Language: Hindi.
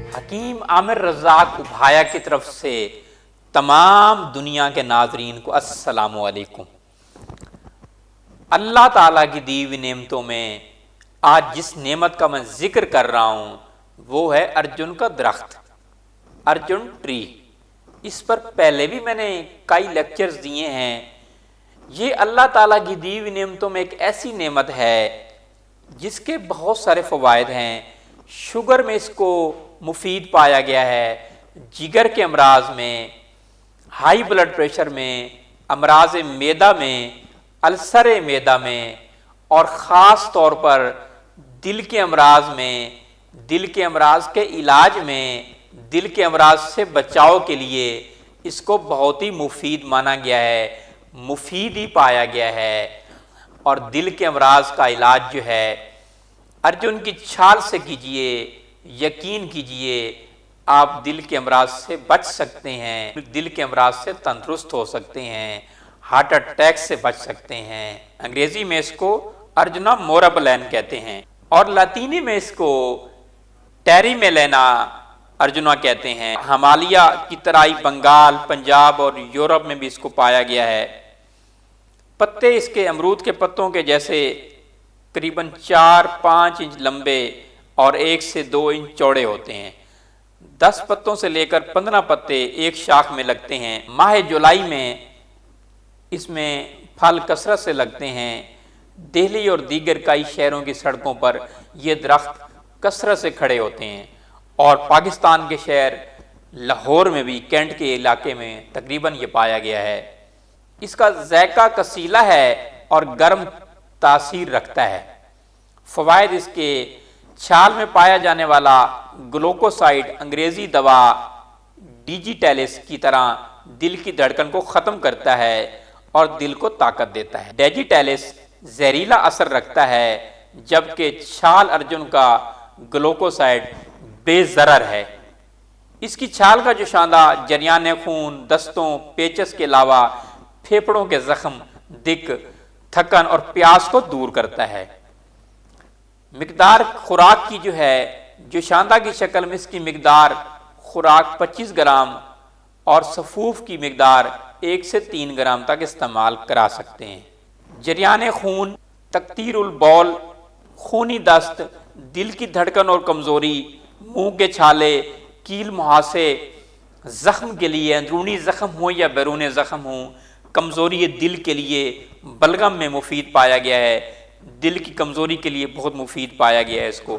हकीम आमिर रज़ाक उभाया की तरफ से तमाम दुनिया के नाजरीन को अस्सलामु अलैकुम। अल्लाह ताला की दी हुई नेमतों में आज जिस नेमत का मैं जिक्र कर रहा हूँ वो है अर्जुन का दरख्त, अर्जुन ट्री। इस पर पहले भी मैंने कई लेक्चर्स दिए हैं। ये अल्लाह ताला की दी हुई नेमतों में एक ऐसी नेमत है जिसके बहुत सारे फ़वाइद हैं। शुगर में इसको मुफीद पाया गया है, जिगर के अमराज में, हाई ब्लड प्रेशर में, अमराज मैदा में, अल्सर मैदा में और ख़ास तौर पर दिल के अमराज में, दिल के अमराज के इलाज में, दिल के अमराज से बचाव के लिए इसको बहुत ही मुफीद माना गया है, मुफीद ही पाया गया है। और दिल के अमराज का इलाज जो है अर्जुन की छाल से कीजिए, यकीन कीजिए आप दिल के अमराज से बच सकते हैं, दिल के अमराज से तंदुरुस्त हो सकते हैं, हार्ट अटैक से बच सकते हैं। अंग्रेजी में इसको अर्जुना मोराबलैन कहते हैं और लातीनी में इसको टेरीमेलेना अर्जुना कहते हैं। हिमालय की तराई, बंगाल, पंजाब और यूरोप में भी इसको पाया गया है। पत्ते इसके अमरूद के पत्तों के जैसे करीबन 4-5 इंच लंबे और 1 से 2 इंच चौड़े होते हैं। 10 पत्तों से लेकर 15 पत्ते एक शाख में लगते हैं। माह जुलाई में इसमें फल कसरत से लगते हैं। दिल्ली और दीगर कई शहरों की सड़कों पर ये दरख्त कसरत से खड़े होते हैं और पाकिस्तान के शहर लाहौर में भी, कैंट के इलाके में तकरीबन ये पाया गया है। इसका जायका कसीला है और गर्म तासीर रखता है। फ़वाइद इसके छाल में पाया जाने वाला ग्लूकोसाइड अंग्रेज़ी दवा डिजिटेलिस की तरह दिल की धड़कन को ख़त्म करता है और दिल को ताकत देता है। डिजिटेलिस जहरीला असर रखता है जबकि छाल अर्जुन का ग्लूकोसाइड बेज़रर है। इसकी छाल का जो शानदार जरियान खून, दस्तों, पेचस के अलावा फेफड़ों के जख्म, दिक, थकन और प्यास को दूर करता है। मिकदार खुराक की जो है, जो शानदार की शक्ल में इसकी मिकदार खुराक 25 ग्राम और सफूफ की मिकदार 1 से 3 ग्राम तक इस्तेमाल करा सकते हैं। जरियान खून, तकतीरुल बौल, खूनी दस्त, दिल की धड़कन और कमज़ोरी, मुंह के छाले, कील मुहासे, जख्म के लिए अंदरूनी जख्म हो या बैरून जख्म हो, कमज़ोरी दिल के लिए बलगम में मुफीद पाया गया है। दिल की कमज़ोरी के लिए बहुत मुफीद पाया गया है इसको।